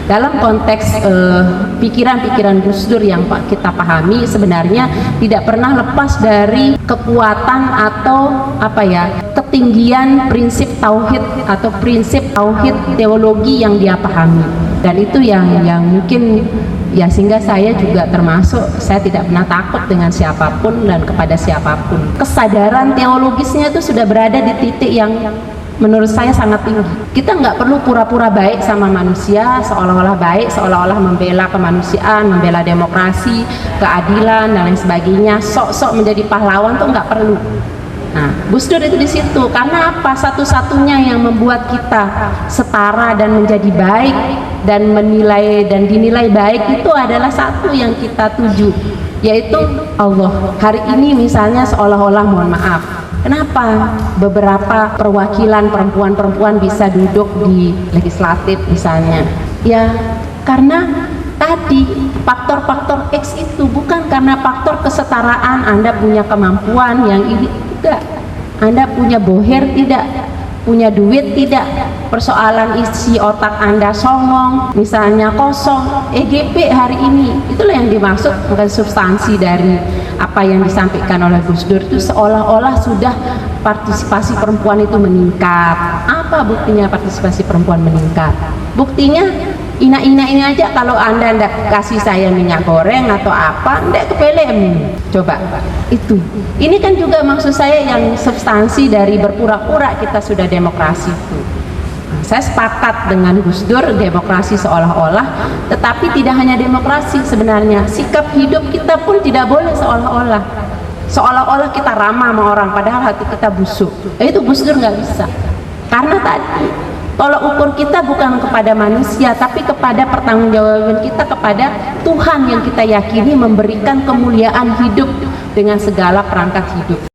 dalam konteks pikiran-pikiran Gus Dur yang kita pahami sebenarnya tidak pernah lepas dari kekuatan atau ketinggian prinsip tauhid atau prinsip tauhid teologi yang dia pahami, dan itu yang mungkin ya, sehingga saya juga termasuk, saya tidak pernah takut dengan siapapun dan kepada siapapun. Kesadaran teologisnya itu sudah berada di titik yang menurut saya sangat tinggi. Kita nggak perlu pura-pura baik sama manusia, seolah-olah baik, seolah-olah membela kemanusiaan, membela demokrasi, keadilan dan lain sebagainya, sok-sok menjadi pahlawan tuh nggak perlu. Nah, Gus Dur itu di situ. Karena apa? Satu-satunya yang membuat kita setara dan menjadi baik dan menilai dan dinilai baik itu adalah satu yang kita tuju, yaitu Allah. Hari ini misalnya seolah-olah, mohon maaf, kenapa beberapa perwakilan perempuan-perempuan bisa duduk di legislatif misalnya? Ya, karena tadi faktor-faktor X itu bukan karena faktor kesetaraan, Anda punya kemampuan yang ini, tidak. Anda punya boher, tidak. Punya duit, tidak. Persoalan isi otak Anda songong, misalnya kosong, EGP hari ini. Itulah yang dimaksud, bukan substansi dari apa yang disampaikan oleh Gus Dur itu seolah-olah sudah partisipasi perempuan itu meningkat. Apa buktinya partisipasi perempuan meningkat? Buktinya ina-ina ini aja, kalau Anda ndak kasih saya minyak goreng atau apa, ndak kepelem. Coba itu. Ini kan juga maksud saya yang substansi dari berpura-pura kita sudah demokrasi itu. Saya sepakat dengan Gus Dur, demokrasi seolah-olah, tetapi tidak hanya demokrasi sebenarnya, sikap hidup kita pun tidak boleh seolah-olah. Seolah-olah kita ramah sama orang, padahal hati kita busuk. Itu Gus Dur nggak bisa. Karena tadi tolak ukur kita bukan kepada manusia, tapi kepada pertanggungjawaban kita kepada Tuhan yang kita yakini memberikan kemuliaan hidup dengan segala perangkat hidup.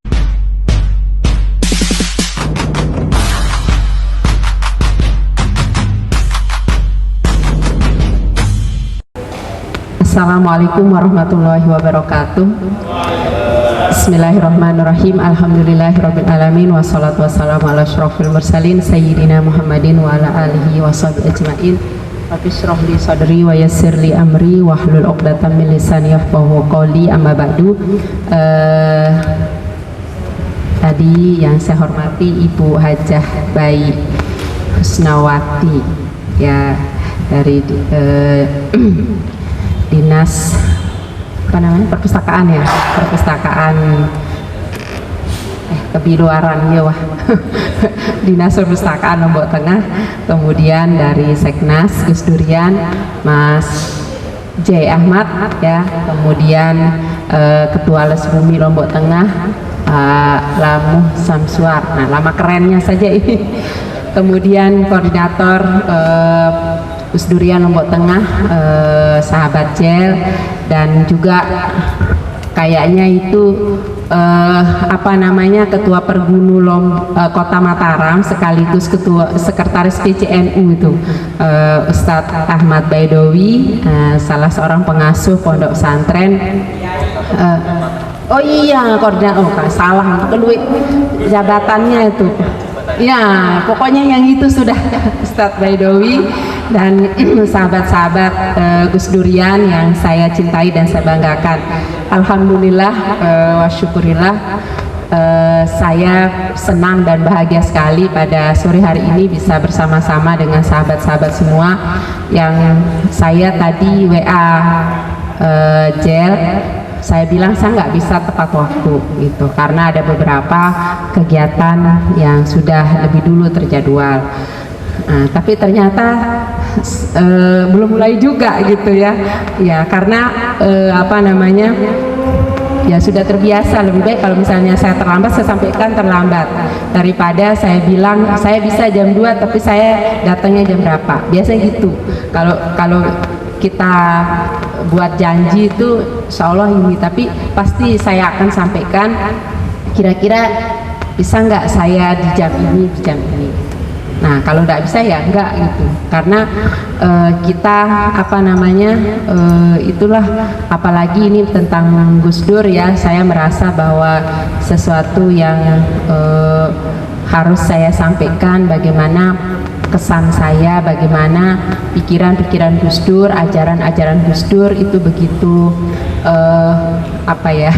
Assalamualaikum warahmatullahi wabarakatuh. Bismillahirrahmanirrahim. Alhamdulillahirabbil alamin, wassalatu wassalamu ala asyrofil mursalin sayyidina Muhammadin wa ala alihi washabihi ajmain. Rabbi shrah li sadri wa yassir li amri wahlul 'uqdatam min lisani yafqahu qawli. Amma ba'du. Tadi yang saya hormati Ibu Hajah Bayi Husnawati, ya, dari Dinas perpustakaan, ya, perpustakaan kebiluaran, ya, wah. Dinas Perpustakaan Lombok Tengah. Kemudian dari Seknas Gus Durian Mas J. Ahmad, ya. Kemudian Ketua Les Bumi Lombok Tengah Lamuh Samsuar. Nah, lama kerennya saja ini. Kemudian koordinator Gus Durian Lombok Tengah, sahabat Jel, dan juga kayaknya itu Ketua Pergunu Kota Mataram sekaligus Ketua Sekretaris PCNU itu, Ustadz Ahmad Baidowi, salah seorang pengasuh pondok pesantren. Oh iya, koordinator, salah kedua jabatannya itu. Ya, pokoknya yang itu sudah Ustadz Baidowi dan sahabat-sahabat Gus Durian yang saya cintai dan saya banggakan. Alhamdulillah wa syukurillah, saya senang dan bahagia sekali pada sore hari ini bisa bersama-sama dengan sahabat-sahabat semua yang saya tadi WA Jel. Saya bilang saya nggak bisa tepat waktu gitu karena ada beberapa kegiatan yang sudah lebih dulu terjadwal. Tapi ternyata belum mulai juga gitu, ya. Ya, karena ya sudah terbiasa, lebih baik kalau misalnya saya terlambat, saya sampaikan terlambat daripada saya bilang saya bisa jam 2 tapi saya datangnya jam berapa. Biasanya gitu. Kalau kita buat janji itu insya Allah ini, tapi pasti saya akan sampaikan kira-kira bisa nggak saya di jam ini, di jam ini. Nah, kalau nggak bisa ya nggak gitu, karena kita itulah, apalagi ini tentang Gus Dur, ya, saya merasa bahwa sesuatu yang harus saya sampaikan bagaimana kesan saya, bagaimana pikiran-pikiran Gus Dur, ajaran-ajaran Gus Dur itu begitu apa ya,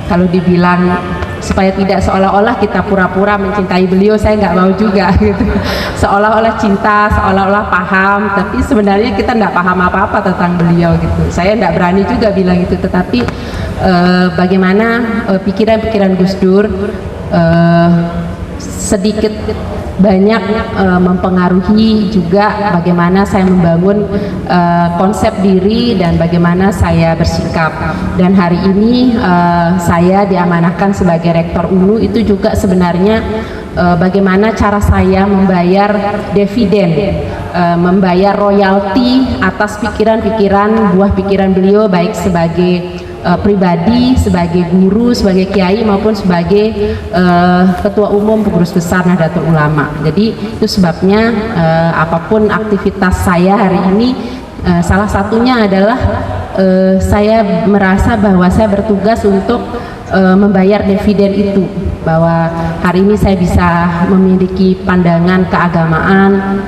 kalau dibilang supaya tidak seolah-olah kita pura-pura mencintai beliau, saya nggak mau juga gitu, seolah-olah cinta, seolah-olah paham, tapi sebenarnya kita nggak paham apa-apa tentang beliau gitu. Saya nggak berani juga bilang itu, tetapi bagaimana pikiran-pikiran Gus Dur sedikit banyak mempengaruhi juga bagaimana saya membangun konsep diri dan bagaimana saya bersikap. Dan hari ini saya diamanahkan sebagai rektor UNU, itu juga sebenarnya bagaimana cara saya membayar dividen, membayar royalti atas pikiran-pikiran, buah pikiran beliau, baik sebagai pribadi, sebagai guru, sebagai kiai, maupun sebagai ketua umum pengurus besar Nahdlatul Ulama. Jadi itu sebabnya apapun aktivitas saya hari ini, salah satunya adalah saya merasa bahwa saya bertugas untuk membayar dividen itu, bahwa hari ini saya bisa memiliki pandangan keagamaan,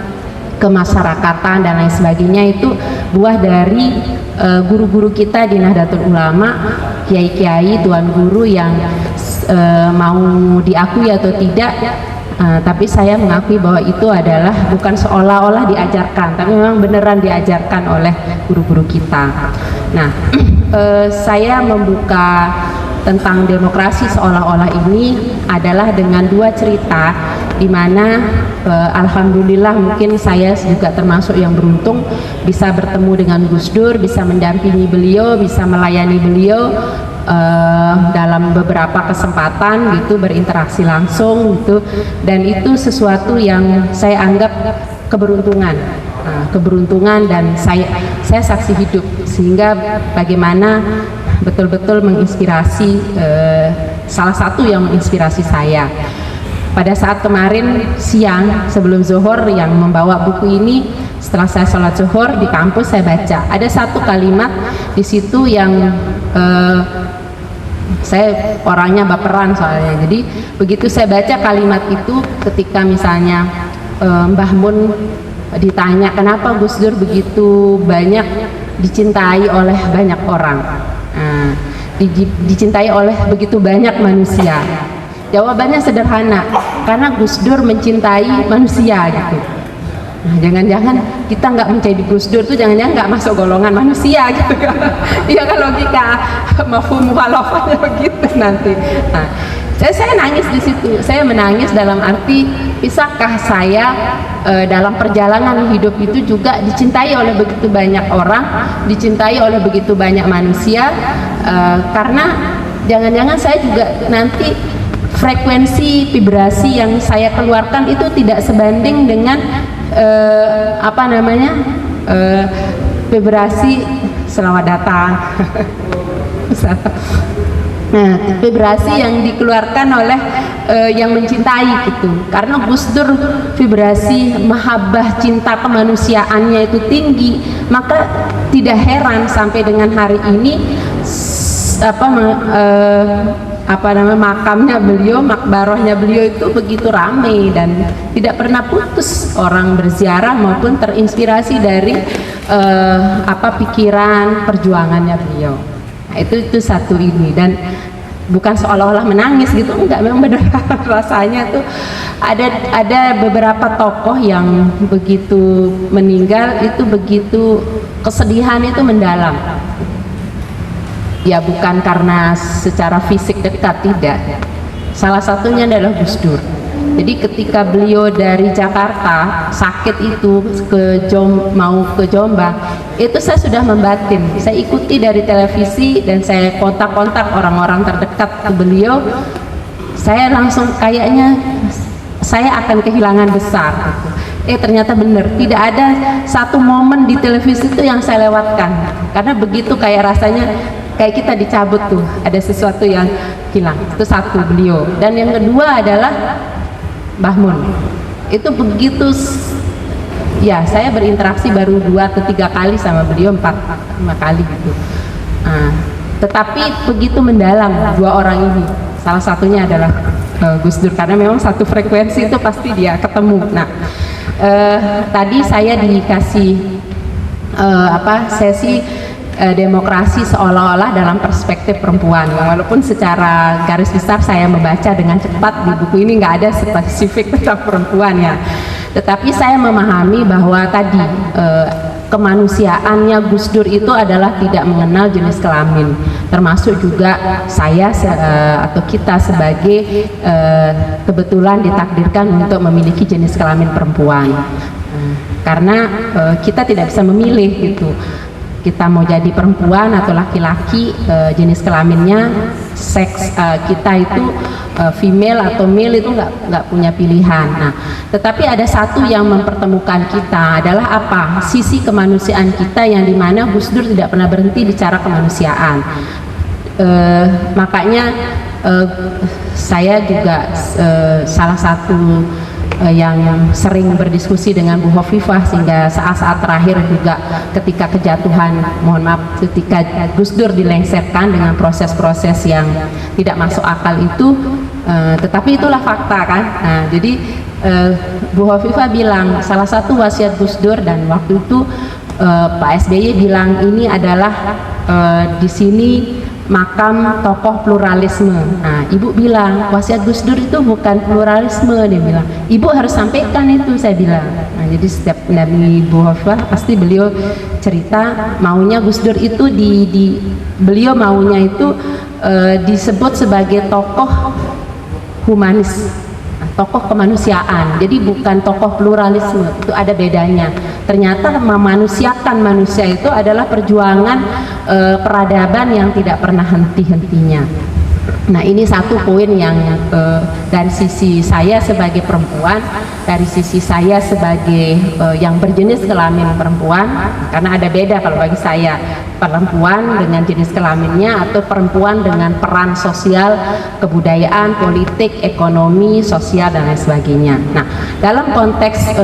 kemasyarakatan dan lain sebagainya, itu buah dari guru-guru kita di Nahdlatul Ulama, kiai-kiai, tuan guru yang mau diakui atau tidak, tapi saya mengakui bahwa itu adalah bukan seolah-olah diajarkan, tapi memang beneran diajarkan oleh guru-guru kita. Nah, saya membuka tentang demokrasi seolah-olah ini adalah dengan dua cerita, di mana alhamdulillah mungkin saya juga termasuk yang beruntung bisa bertemu dengan Gus Dur, bisa mendampingi beliau, bisa melayani beliau dalam beberapa kesempatan gitu, berinteraksi langsung gitu, dan itu sesuatu yang saya anggap keberuntungan. Keberuntungan, dan saya saksi hidup, sehingga bagaimana betul-betul menginspirasi, salah satu yang menginspirasi saya. Pada saat kemarin siang sebelum zuhur yang membawa buku ini, setelah saya sholat zuhur di kampus, saya baca ada satu kalimat di situ yang saya orangnya baperan soalnya, jadi begitu saya baca kalimat itu, ketika misalnya Mbah Mun ditanya kenapa Gus Dur begitu banyak dicintai oleh banyak orang, dicintai oleh begitu banyak manusia, jawabannya sederhana, karena Gus Dur mencintai manusia gitu. Nah, jangan-jangan kita nggak menjadi Gus Dur tuh jangan-jangan nggak masuk golongan manusia gitu kan? Iya kan, logika mafhum mukhalafahnya begitu nanti. Nah, saya nangis di situ. Saya menangis dalam arti, bisakah saya dalam perjalanan hidup itu juga dicintai oleh begitu banyak orang, dicintai oleh begitu banyak manusia, karena jangan-jangan saya juga nanti frekuensi vibrasi yang saya keluarkan itu tidak sebanding dengan vibrasi selamat datang. Nah, vibrasi yang dikeluarkan oleh yang mencintai gitu. Karena Gus Dur vibrasi mahabbah, cinta kemanusiaannya itu tinggi, maka tidak heran sampai dengan hari ini makamnya beliau, makbarohnya beliau itu begitu ramai dan tidak pernah putus orang berziarah maupun terinspirasi dari pikiran perjuangannya beliau. Nah, itu satu ini, dan bukan seolah-olah menangis gitu, enggak, memang benar rasanya tuh ada beberapa tokoh yang begitu meninggal itu begitu kesedihan itu mendalam. Ya bukan karena secara fisik dekat, tidak. Salah satunya adalah Gus Dur. Jadi ketika beliau dari Jakarta sakit itu mau ke Jombang, itu saya sudah membatin. Saya ikuti dari televisi dan saya kontak-kontak orang-orang terdekat ke beliau. Saya langsung kayaknya saya akan kehilangan besar. Ternyata benar, tidak ada satu momen di televisi itu yang saya lewatkan, karena begitu kayak rasanya kayak kita dicabut tuh, ada sesuatu yang hilang. Itu satu, beliau. Dan yang kedua adalah Mbah Mun. Itu begitu, ya saya berinteraksi baru 2 atau 3 kali sama beliau, 4, 5 kali gitu. Tetapi begitu mendalam dua orang ini. salah satunya adalah Gus Dur, karena memang satu frekuensi itu pasti dia ketemu. Nah, tadi saya dikasih sesi demokrasi seolah-olah dalam perspektif perempuan, walaupun secara garis besar saya membaca dengan cepat, di buku ini nggak ada spesifik tentang perempuan ya, tetapi saya memahami bahwa tadi kemanusiaannya Gus Dur itu adalah tidak mengenal jenis kelamin, termasuk juga saya atau kita sebagai kebetulan ditakdirkan untuk memiliki jenis kelamin perempuan, karena kita tidak bisa memilih gitu, kita mau jadi perempuan atau laki-laki, jenis kelaminnya, seks kita itu female atau male itu nggak punya pilihan. Nah, tetapi ada satu yang mempertemukan kita adalah apa? Sisi kemanusiaan kita yang dimana Gus Dur tidak pernah berhenti bicara kemanusiaan. Makanya saya juga salah satu yang sering berdiskusi dengan Bu Hovifah, sehingga saat-saat terakhir juga ketika kejatuhan, mohon maaf, ketika Gus Dur dilengsarkan dengan proses-proses yang tidak masuk akal itu, tetapi itulah fakta kan. Nah, jadi Bu Hovifah bilang salah satu wasiat Gus Dur, dan waktu itu Pak SBY bilang ini adalah di sini makam tokoh pluralisme. Nah, Ibu bilang wasiat Gus Dur itu bukan pluralisme, dia bilang. Ibu harus sampaikan itu, saya bilang. Nah, jadi setiap dari Bu Hovifah pasti beliau cerita maunya Gus Dur itu beliau maunya itu disebut sebagai tokoh humanis, tokoh kemanusiaan. Jadi bukan tokoh pluralisme, itu ada bedanya. Ternyata memanusiakan manusia itu adalah perjuangan peradaban yang tidak pernah henti-hentinya. Nah, ini satu poin yang dari sisi saya sebagai perempuan, dari sisi saya sebagai yang berjenis kelamin perempuan, karena ada beda kalau bagi saya perempuan dengan jenis kelaminnya atau perempuan dengan peran sosial, kebudayaan, politik, ekonomi, sosial dan lain sebagainya. Nah, dalam konteks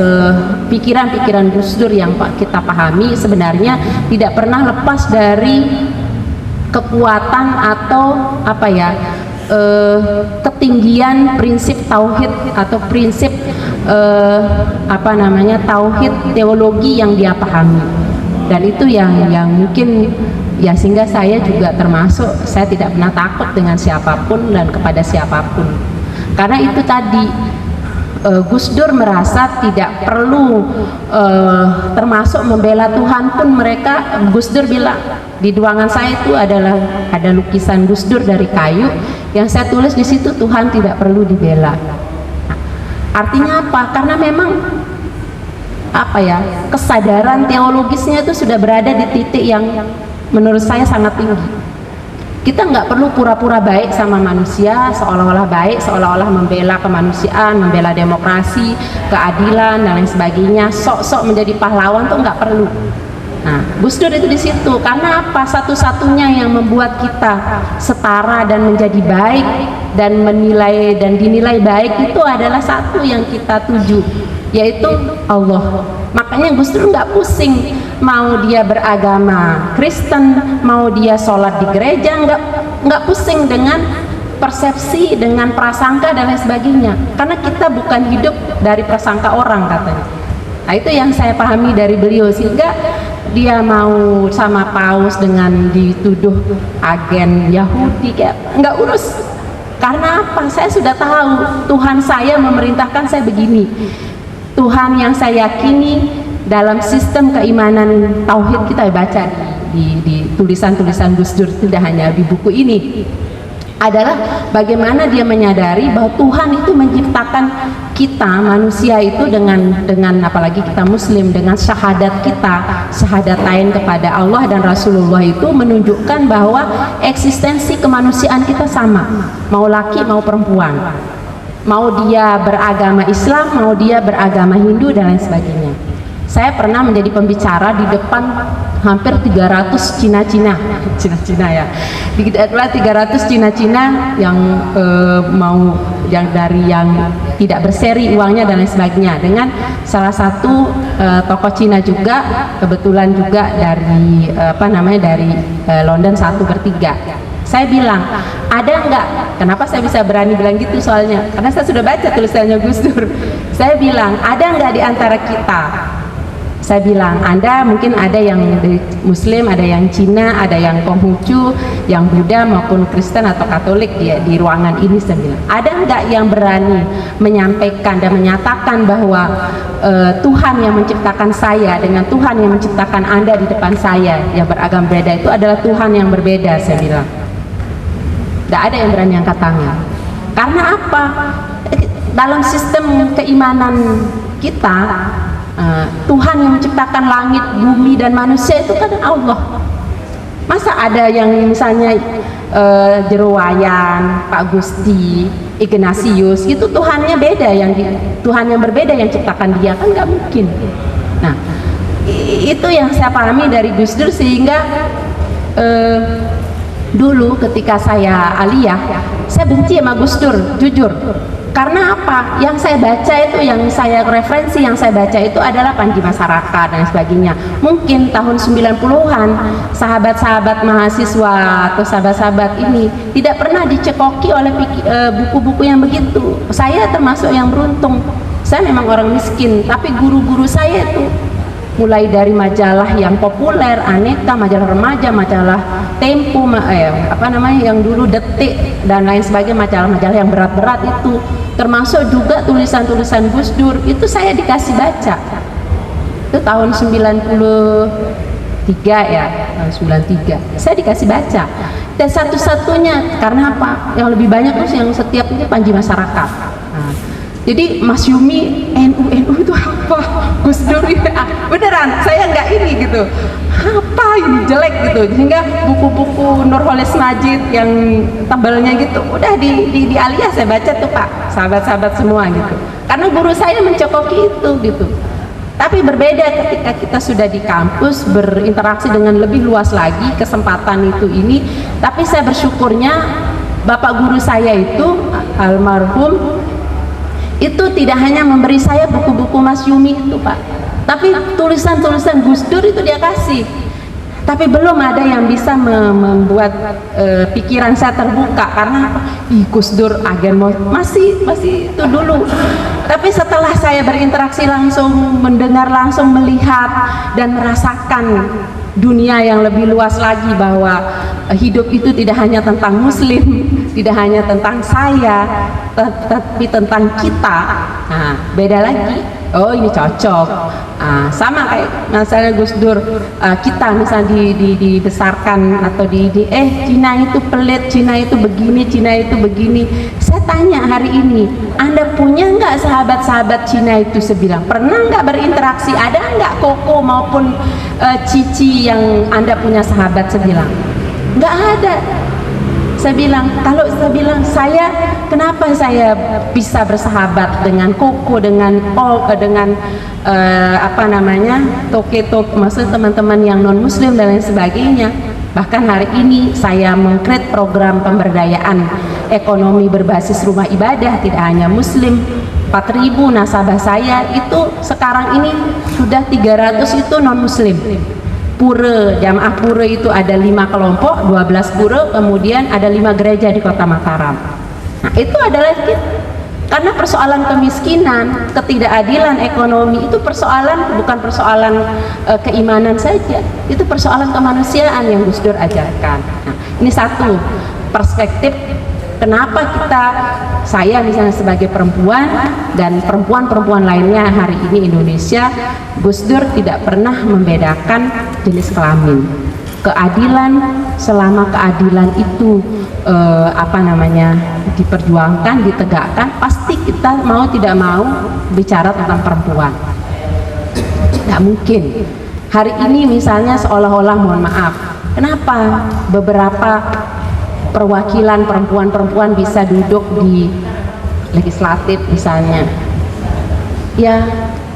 pikiran-pikiran Gus Dur yang kita pahami sebenarnya tidak pernah lepas dari kekuatan atau ketinggian prinsip tauhid atau prinsip tauhid teologi yang dia pahami, dan itu yang mungkin ya, sehingga saya juga termasuk, saya tidak pernah takut dengan siapapun dan kepada siapapun, karena itu tadi Gus Dur merasa tidak perlu termasuk membela Tuhan pun mereka. Gus Dur bilang di ruangan saya itu ada lukisan Gus Dur dari kayu yang saya tulis di situ, Tuhan tidak perlu dibela. Artinya apa? Karena memang kesadaran teologisnya itu sudah berada di titik yang menurut saya sangat tinggi. Kita nggak perlu pura-pura baik sama manusia, seolah-olah baik, seolah-olah membela kemanusiaan, membela demokrasi, keadilan dan lain sebagainya, sok-sok menjadi pahlawan tuh nggak perlu. Nah, Gus Dur itu di situ. Karena apa? Satu-satunya yang membuat kita setara dan menjadi baik dan menilai dan dinilai baik itu adalah satu yang kita tuju, yaitu Allah. Makanya Gus Dur nggak pusing mau dia beragama Kristen, mau dia sholat di gereja, nggak pusing dengan persepsi, dengan prasangka dan lain sebagainya, karena kita bukan hidup dari prasangka orang, katanya. Nah, itu yang saya pahami dari beliau, sehingga dia mau sama Paus dengan dituduh agen Yahudi, kayak nggak urus. Karena apa? Saya sudah tahu Tuhan saya memerintahkan saya begini. Tuhan yang saya yakini dalam sistem keimanan tauhid, kita baca di tulisan-tulisan Gus Dur, tidak hanya di buku ini, adalah bagaimana dia menyadari bahwa Tuhan itu menciptakan kita manusia itu dengan apalagi kita muslim, dengan syahadat kita, syahadatain kepada Allah dan Rasulullah, itu menunjukkan bahwa eksistensi kemanusiaan kita sama, mau laki mau perempuan, mau dia beragama Islam, mau dia beragama Hindu dan lain sebagainya. Saya pernah menjadi pembicara di depan hampir 300 Cina-Cina ya. Di 300 Cina-Cina yang yang tidak berseri uangnya dan lain sebagainya, dengan salah satu tokoh Cina juga, kebetulan juga dari dari London, satu bertiga. Saya bilang, ada nggak? Kenapa saya bisa berani bilang gitu soalnya? Karena saya sudah baca tulisannya Gus Dur. Saya bilang, ada nggak di antara kita? Saya bilang, Anda mungkin ada yang dari Muslim, ada yang Cina, ada yang Konghucu, yang Buddha maupun Kristen atau Katolik di ruangan ini. Saya bilang, ada nggak yang berani menyampaikan dan menyatakan bahwa Tuhan yang menciptakan saya dengan Tuhan yang menciptakan Anda di depan saya yang beragam berbeda itu adalah Tuhan yang berbeda? Saya bilang, nggak ada yang berani angkat tangan. Karena apa? Dalam sistem keimanan kita, Tuhan yang menciptakan langit, bumi, dan manusia itu kan Allah. Masa ada yang misalnya Jerowayan, Pak Gusti, Ignatius, itu Tuhannya beda, Tuhan yang berbeda yang ciptakan dia, kan nggak mungkin. Nah, itu yang saya pahami dari Gus Dur, sehingga dulu ketika saya aliyah, saya benci sama Gus Dur, jujur. Karena apa? Yang saya baca itu, yang saya referensi, yang saya baca itu adalah Panji Masyarakat dan sebagainya. Mungkin tahun 90-an sahabat-sahabat mahasiswa atau sahabat-sahabat ini tidak pernah dicekoki oleh buku-buku yang begitu. Saya termasuk yang beruntung. Saya memang orang miskin, tapi guru-guru saya itu mulai dari majalah yang populer, Aneka, majalah remaja, majalah Tempo, yang dulu Detik dan lain sebagainya, majalah-majalah yang berat-berat itu, termasuk juga tulisan-tulisan Gus Dur, itu saya dikasih baca. Itu tahun 93 ya, tahun 93 saya dikasih baca. Dan satu-satunya, karena apa? Yang lebih banyak tuh yang setiap ini Panji Masyarakat. Nah, jadi Mas Yumi, NU itu apa? Gus Dur ya, beneran saya nggak ini gitu, apa ini jelek gitu. Sehingga buku-buku Nurholis Majid yang tebalnya gitu udah di aliyah saya baca tuh Pak, sahabat-sahabat semua gitu, karena guru saya mencokoki itu gitu. Tapi berbeda ketika kita sudah di kampus berinteraksi dengan lebih luas lagi kesempatan ini. Tapi saya bersyukurnya Bapak guru saya itu almarhum itu tidak hanya memberi saya buku-buku Mas Yumi itu Pak, tapi tulisan-tulisan Gus Dur itu dia kasih. Tapi belum ada yang bisa membuat pikiran saya terbuka, karena apa? Gus Dur agen masih itu dulu. Tapi setelah saya berinteraksi langsung, mendengar langsung, melihat dan merasakan dunia yang lebih luas lagi, bahwa hidup itu tidak hanya tentang Muslim, tidak hanya tentang saya, tapi tentang kita. Nah, beda lagi. Oh, ini cocok. Sama kayak misalnya Gus Dur, kita misalnya dibesarkan atau Cina itu pelit, Cina itu begini, Cina itu begini. Saya tanya hari ini, Anda punya nggak sahabat-sahabat Cina itu? Sebilang, pernah nggak berinteraksi? Ada nggak Koko maupun Cici yang Anda punya sahabat? Sebilang, nggak ada. Saya bilang, kenapa saya bisa bersahabat dengan Koko, dengan Toke-Tok, maksud teman-teman yang non Muslim dan lain sebagainya. Bahkan hari ini saya mengkreat program pemberdayaan ekonomi berbasis rumah ibadah, tidak hanya Muslim. 4.000 nasabah saya itu sekarang ini sudah 300 itu non Muslim. Pura, jamaah pura itu ada 5 kelompok, 12 pura, kemudian ada 5 gereja di Kota Mataram. Nah, itu adalah karena persoalan kemiskinan, ketidakadilan ekonomi itu bukan persoalan keimanan saja, itu persoalan kemanusiaan yang Gus Dur ajarkan. Nah, ini satu perspektif kenapa saya misalnya sebagai perempuan dan perempuan-perempuan lainnya hari ini Indonesia, Gus Dur tidak pernah membedakan jenis kelamin. Keadilan, selama keadilan itu diperjuangkan, ditegakkan, pasti kita mau tidak mau bicara tentang perempuan. Nggak mungkin. Hari ini misalnya seolah-olah, mohon maaf, kenapa beberapa perwakilan perempuan-perempuan bisa duduk di legislatif misalnya? Ya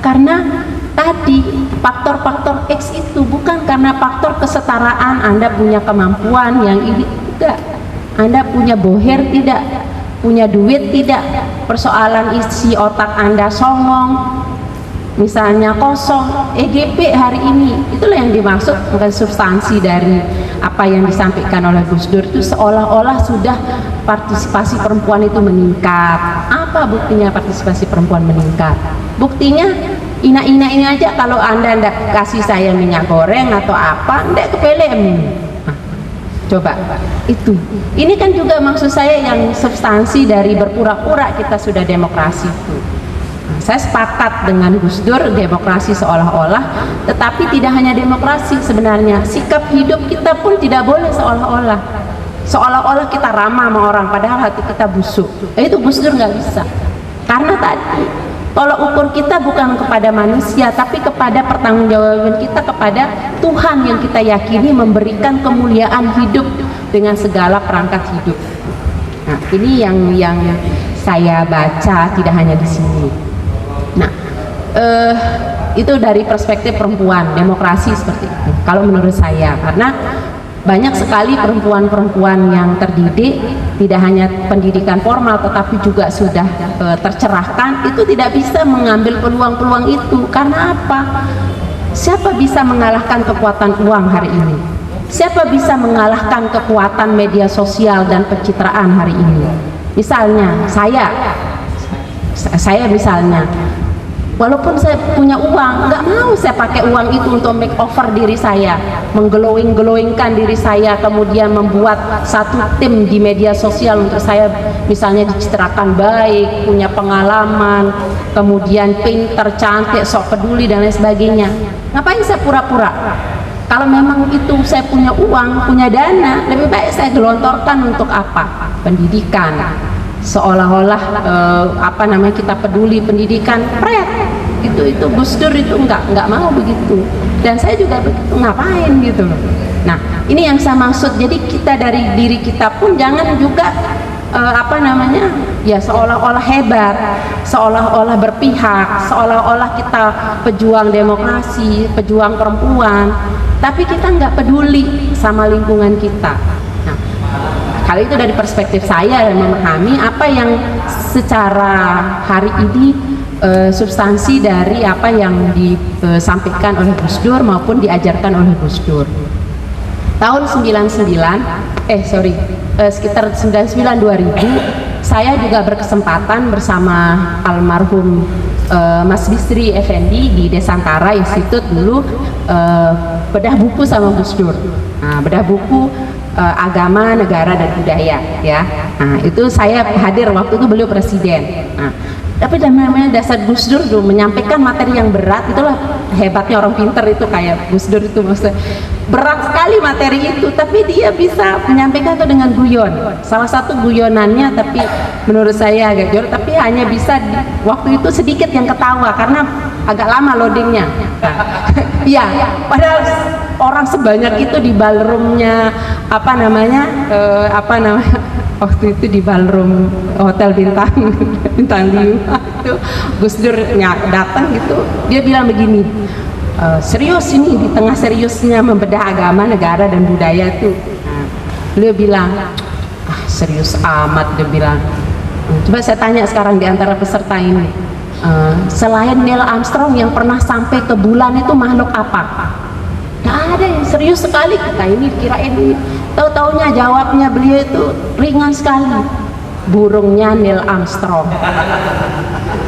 karena tadi faktor-faktor X itu, bukan karena faktor kesetaraan. Anda punya kemampuan yang ini, tidak. Anda punya boher tidak, punya duit tidak, persoalan isi otak Anda songong misalnya kosong, EGP hari ini, itulah yang dimaksud bukan substansi dari apa yang disampaikan oleh Gus Dur itu seolah-olah sudah partisipasi perempuan itu meningkat. Apa buktinya partisipasi perempuan meningkat? Buktinya ina-ina ini aja, kalau anda kasih saya minyak goreng atau apa, ndak kepelem. Coba itu. Ini kan juga maksud saya yang substansi dari berpura-pura kita sudah demokrasi itu. Saya sepakat dengan Gus Dur, demokrasi seolah-olah, tetapi tidak hanya demokrasi sebenarnya, sikap hidup kita pun tidak boleh seolah-olah. Seolah-olah kita ramah sama orang, padahal hati kita busuk. Itu Gus Dur nggak bisa. Karena tadi, tolak ukur kita bukan kepada manusia, tapi kepada pertanggungjawaban kita kepada Tuhan yang kita yakini memberikan kemuliaan hidup dengan segala perangkat hidup. Nah, ini yang saya baca tidak hanya di sini. Nah, itu dari perspektif perempuan, demokrasi seperti itu. Kalau menurut saya, karena banyak sekali perempuan-perempuan yang terdidik, tidak hanya pendidikan formal tetapi juga sudah tercerahkan, itu tidak bisa mengambil peluang-peluang itu. Karena apa? Siapa bisa mengalahkan kekuatan uang hari ini? Siapa bisa mengalahkan kekuatan media sosial dan pencitraan hari ini? Misalnya saya misalnya, walaupun saya punya uang, nggak mau saya pakai uang itu untuk make over diri saya, mengglowing-glowingkan diri saya, kemudian membuat satu tim di media sosial untuk saya misalnya dicitrakan baik, punya pengalaman, kemudian pinter, cantik, sok peduli dan lain sebagainya. Ngapain saya pura-pura? Kalau memang itu saya punya uang, punya dana, lebih baik saya gelontorkan untuk apa? Pendidikan. Seolah-olah kita peduli pendidikan, pret itu Gus Dur itu nggak mau begitu, dan saya juga begitu, ngapain gitu loh. Nah, ini yang saya maksud. Jadi kita dari diri kita pun jangan juga ya seolah-olah hebat, seolah-olah berpihak, seolah-olah kita pejuang demokrasi, pejuang perempuan, tapi kita nggak peduli sama lingkungan kita. Hal itu dari perspektif saya yang memahami apa yang secara hari ini substansi dari apa yang disampaikan oleh Gus Dur maupun diajarkan oleh Gus Dur. Tahun sekitar 99-2000, saya juga berkesempatan bersama almarhum Mas Bisri Effendi di Desantara Institut dulu bedah buku sama Gus Dur. Nah, bedah buku agama, negara dan budaya, ya. Nah, itu saya hadir waktu itu beliau presiden. Nah, tapi namanya dasar Gus Dur tuh menyampaikan materi yang berat, itulah hebatnya orang pinter itu kayak Gus Dur itu, maksudnya berat sekali materi itu, tapi dia bisa menyampaikan itu dengan guyon. Salah satu guyonannya, tapi menurut saya agak jorok, tapi hanya bisa waktu itu sedikit yang ketawa karena agak lama loadingnya. Iya, padahal orang sebanyak itu di ballroomnya waktu itu di ballroom hotel bintang 5 itu Gus Dur datang gitu, dia bilang begini, serius ini, di tengah seriusnya membedah agama, negara dan budaya itu, beliau bilang, serius amat, dia bilang. Coba saya tanya sekarang di antara peserta ini, selain Neil Armstrong yang pernah sampai ke bulan itu makhluk apa? Nggak ada yang serius sekali. Kita ini kirain ini, tahu-taunya jawabnya beliau itu ringan sekali, burungnya Neil Armstrong.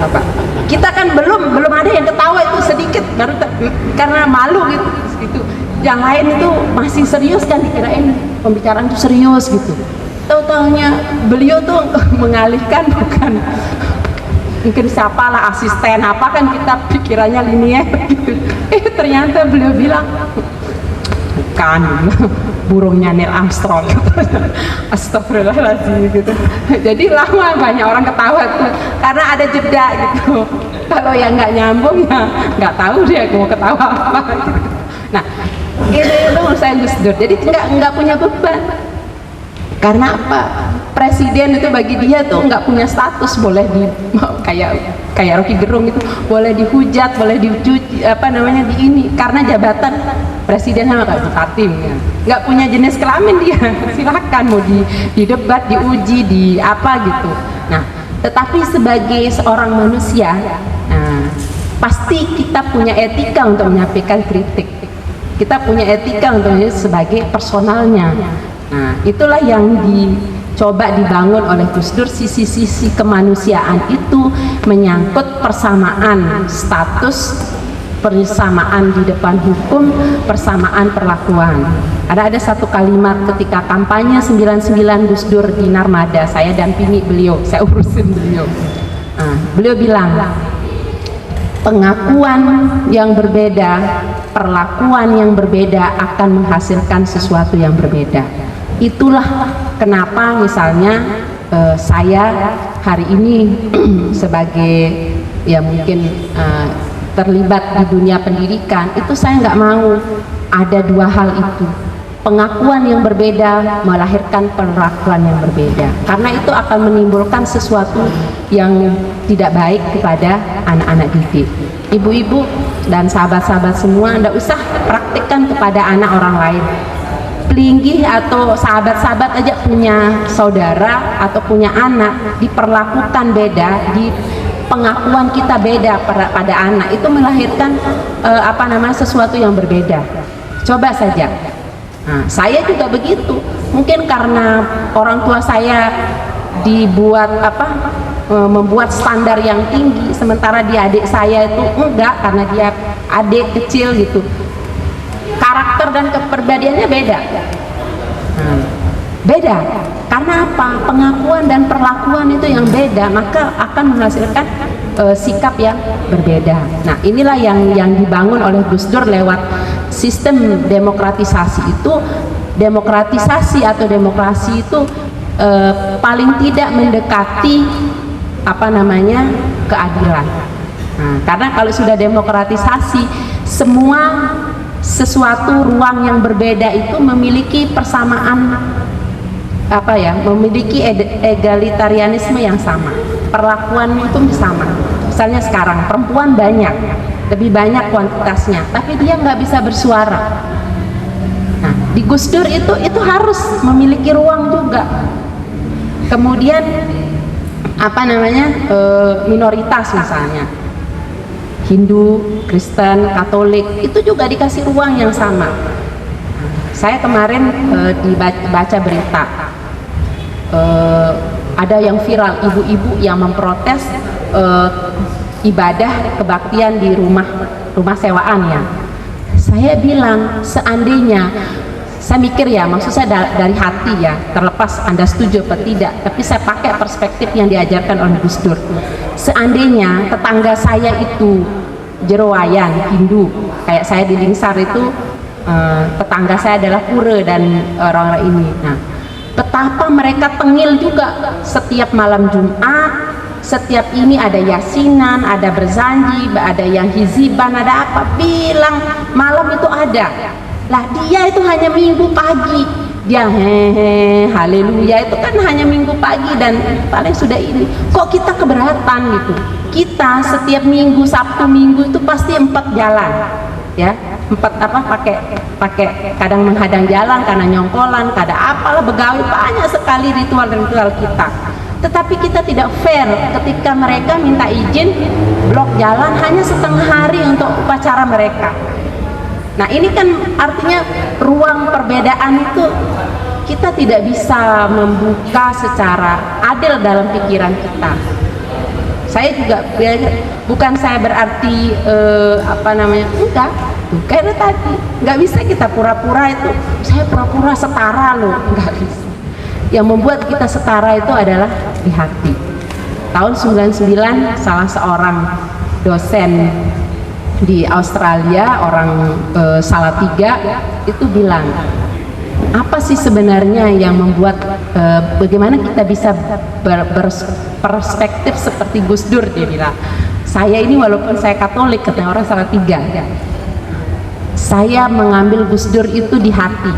Apa? Kita kan belum ada yang ketawa itu sedikit, baru karena malu gitu. Yang lain itu masih serius kan, dikirain pembicaraan itu serius gitu. Tahu-taunya beliau tuh mengalihkan, bukan mungkin siapalah asisten apa kan, kita pikirannya linier gitu. Ternyata beliau bilang bukan, burungnya Neil Armstrong. Astagfirullahaladzim gitu. Jadi lama banyak orang ketawa tuh, karena ada jeda gitu. Kalau yang nggak nyambung ya nggak tahu dia mau ketawa apa gitu. Nah, itu menurut saya Gus Dur. Jadi nggak punya beban. Karena apa? Presiden itu bagi dia tuh nggak punya status, boleh di kayak Rocky Gerung itu boleh dihujat, boleh diuji di ini, karena jabatan presiden sama kayak bupati ya. Nggak punya jenis kelamin dia, silakan mau di debat, diuji, di apa gitu. Nah, tetapi sebagai seorang manusia, pasti kita punya etika untuk menyampaikan kritik. Kita punya etika untuk sebagai personalnya. Nah, itulah yang dicoba dibangun oleh Gus Dur, sisi-sisi kemanusiaan itu menyangkut persamaan status, persamaan di depan hukum, persamaan perlakuan. Ada satu kalimat ketika kampanye 99 Gus Dur di Narmada, saya dampingi beliau, saya urusin beliau. Beliau bilang, pengakuan yang berbeda, perlakuan yang berbeda akan menghasilkan sesuatu yang berbeda. Itulah kenapa misalnya saya hari ini sebagai ya mungkin terlibat di dunia pendidikan, itu saya nggak mau ada dua hal itu. Pengakuan yang berbeda melahirkan perlakuan yang berbeda, karena itu akan menimbulkan sesuatu yang tidak baik kepada anak-anak didik. Ibu-ibu dan sahabat-sahabat semua, Anda usah praktikkan kepada anak orang lain. Pelinggih atau sahabat-sahabat aja punya saudara atau punya anak, diperlakukan beda, di pengakuan kita beda pada anak, itu melahirkan sesuatu yang berbeda. Coba saja. Nah, saya juga begitu. Mungkin karena orang tua saya dibuat membuat standar yang tinggi, sementara di adik saya itu enggak, karena dia adik kecil gitu. Karakter dan kepribadiannya beda. Beda. Karena apa? Pengakuan dan perlakuan itu yang beda, maka akan menghasilkan sikap yang berbeda. Nah, inilah yang dibangun oleh Gus Dur lewat sistem demokratisasi itu. Demokratisasi atau demokrasi itu paling tidak mendekati keadilan. Nah, karena kalau sudah demokratisasi, semua sesuatu ruang yang berbeda itu memiliki persamaan, memiliki egalitarianisme yang sama, perlakuan itu sama. Misalnya sekarang perempuan banyak, lebih banyak kuantitasnya, tapi dia nggak bisa bersuara. Nah, di Gus Dur itu harus memiliki ruang juga. Kemudian minoritas misalnya Hindu, Kristen, Katolik, itu juga dikasih ruang yang sama. Saya kemarin dibaca berita, ada yang viral, ibu-ibu yang memprotes ibadah kebaktian di rumah sewaan ya. Saya bilang, seandainya, saya mikir ya, maksud saya dari hati ya, terlepas Anda setuju atau tidak, tapi saya pakai perspektif yang diajarkan oleh Gus Dur. Seandainya tetangga saya itu Jerowayan, Hindu, kayak saya di Lingsar itu, tetangga saya adalah Pura dan orang-orang ini. Nah, betapa mereka tengil juga setiap malam Jumat, setiap ini ada yasinan, ada berzanji, ada yang hiziban, ada apa, bilang malam itu ada. Lah dia itu hanya minggu pagi, dia haleluya itu kan hanya minggu pagi dan paling sudah ini. Kok kita keberatan gitu? Kita setiap minggu, Sabtu Minggu itu pasti 4 jalan, ya, 4 pakai kadang menghadang jalan karena nyongkolan, kadang apalah begawi, banyak sekali ritual-ritual kita. Tetapi kita tidak fair ketika mereka minta izin blok jalan hanya setengah hari untuk upacara mereka. Nah, ini kan artinya ruang perbedaan itu kita tidak bisa membuka secara adil dalam pikiran kita. Saya juga bukan saya berarti enggak, karena tadi nggak bisa kita pura-pura itu saya pura-pura setara loh, nggak bisa. Yang membuat kita setara itu adalah di hati. Tahun 99 salah seorang dosen di Australia, orang Salatiga, itu bilang, apa sih sebenarnya yang membuat bagaimana kita bisa berperspektif seperti Gus Dur. Dia bilang, saya ini walaupun saya Katolik, katanya orang Salatiga, saya mengambil Gus Dur itu di hati,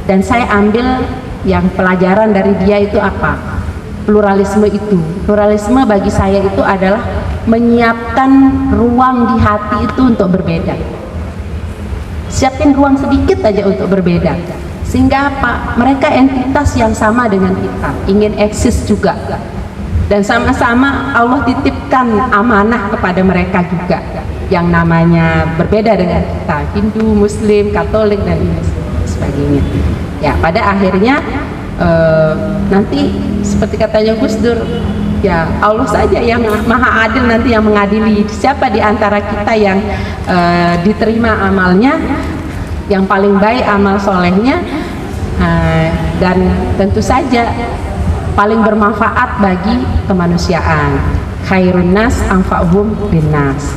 dan saya ambil yang pelajaran dari dia itu apa? Pluralisme itu. Pluralisme bagi saya itu adalah menyiapkan ruang di hati itu untuk berbeda. Siapin ruang sedikit aja untuk berbeda. Sehingga apa? Mereka entitas yang sama dengan kita, ingin eksis juga. Dan sama-sama Allah titipkan amanah kepada mereka juga. yang namanya berbeda dengan kita, Hindu, Muslim, Katolik dan sebagainya. Ya, pada akhirnya nanti seperti katanya Gus Dur, ya Allah saja yang maha adil nanti yang mengadili siapa di antara kita yang diterima amalnya, yang paling baik amal solehnya, dan tentu saja paling bermanfaat bagi kemanusiaan. Khairun nas anfa'uhum linnas.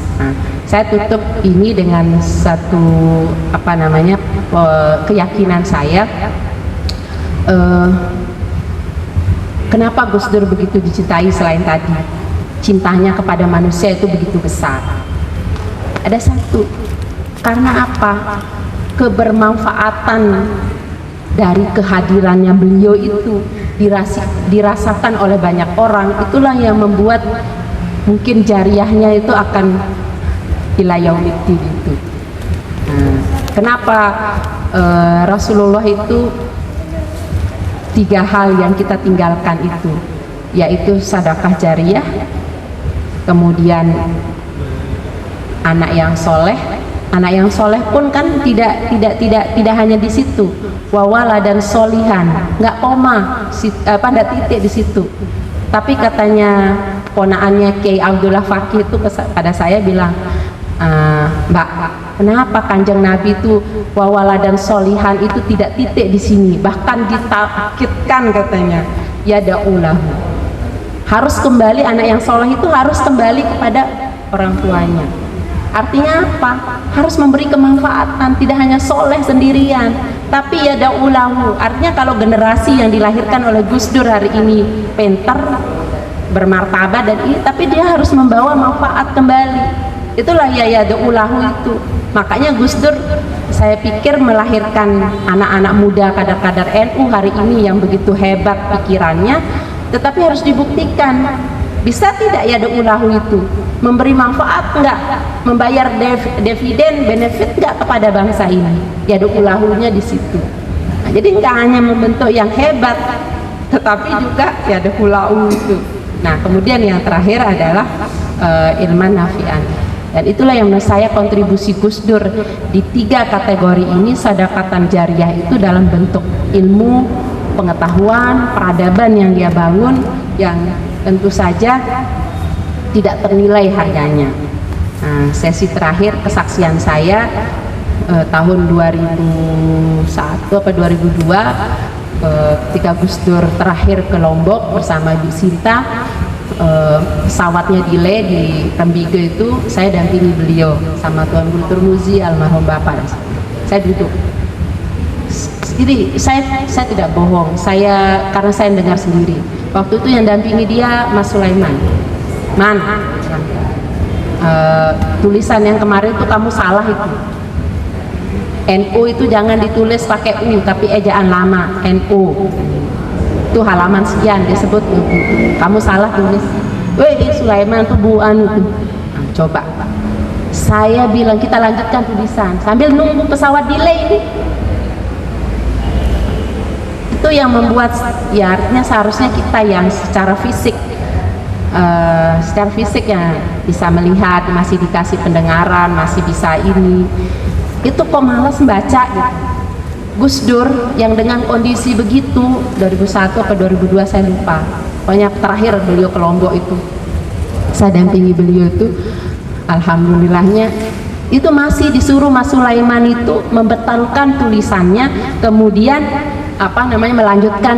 Saya tutup ini dengan satu keyakinan saya. Kenapa Gus Dur begitu dicintai selain tadi cintanya kepada manusia itu begitu besar? Ada satu, karena apa? Kebermanfaatan dari kehadirannya beliau itu dirasakan oleh banyak orang. Itulah yang membuat mungkin jariahnya itu akan ila yaumiddin itu. Kenapa Rasulullah itu 3 hal yang kita tinggalkan itu, yaitu sedekah jariyah, kemudian anak yang soleh. Anak yang soleh pun kan tidak hanya di situ, wawala dan solihan, nggak koma, pada titik di situ. Tapi katanya ponaannya Kiai Abdullah Fakih itu pada saya bilang, Mbak, kenapa Kanjeng Nabi itu wawala dan solihan itu tidak titik di sini, bahkan ditakitkan katanya, ya daulahu, harus kembali, anak yang soleh itu harus kembali kepada orang tuanya. Artinya apa? Harus memberi kemanfaatan, tidak hanya soleh sendirian, tapi ya daulahu. Artinya kalau generasi yang dilahirkan oleh Gus Dur hari ini pintar, bermartabat dan ini, tapi dia harus membawa manfaat kembali. Itulah ya daulahu itu. Makanya Gus Dur, saya pikir melahirkan anak-anak muda kadar-kadar NU hari ini yang begitu hebat pikirannya, tetapi harus dibuktikan. Bisa tidak ya daulahu itu memberi manfaat enggak, membayar dividen benefit enggak kepada bangsa ini? Ya daulahunya di situ. Nah, jadi enggak hanya membentuk yang hebat, tetapi juga ya daulahu itu. Nah, kemudian yang terakhir adalah ilman nafi'an. Dan itulah yang menurut saya kontribusi Gus Dur di 3 kategori ini, sedekatan jariyah itu dalam bentuk ilmu, pengetahuan, peradaban yang dia bangun, yang tentu saja tidak ternilai harganya. Nah, sesi terakhir kesaksian saya tahun 2001 atau 2002, ketika Gus Dur terakhir ke Lombok bersama Ibu Sinta, pesawatnya delay di Rembige itu, saya dampingi beliau sama Tuan Guru Turmuzi almarhum Bapak. Saya duduk. Jadi saya tidak bohong, karena saya dengar sendiri. Waktu itu yang dampingi dia Mas Sulaiman. Tulisan yang kemarin itu kamu salah itu. NU itu jangan ditulis pakai U tapi ejaan lama, NU. Itu halaman sekian disebut kamu salah tulis. Weh Sulaiman tuh buan itu. Nah, coba. Saya bilang kita lanjutkan tulisan sambil nunggu pesawat delay ini. Itu yang membuat, ya artinya seharusnya kita yang secara fisik yang bisa melihat, masih dikasih pendengaran, masih bisa ini, itu kok malas membaca gitu. Gus Dur yang dengan kondisi begitu 2001 atau 2002 saya lupa, pokoknya terakhir beliau ke Lombok itu saya dampingi beliau itu, alhamdulillahnya itu masih disuruh Mas Sulaiman itu membetulkan tulisannya, kemudian melanjutkan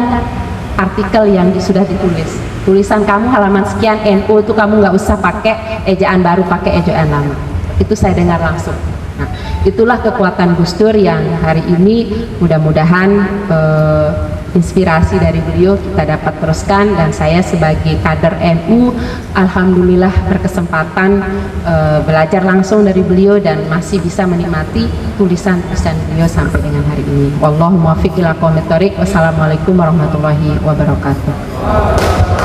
artikel yang sudah ditulis. Tulisan kamu halaman sekian, NU itu kamu nggak usah pakai ejaan baru, pakai ejaan lama. Itu saya dengar langsung. Nah, itulah kekuatan Gus Dur yang hari ini mudah-mudahan inspirasi dari beliau kita dapat teruskan, dan saya sebagai kader NU alhamdulillah berkesempatan belajar langsung dari beliau dan masih bisa menikmati tulisan-tulisan beliau sampai dengan hari ini. Wallahu muwaffiq ila aqwamit thoriq. Wassalamualaikum warahmatullahi wabarakatuh.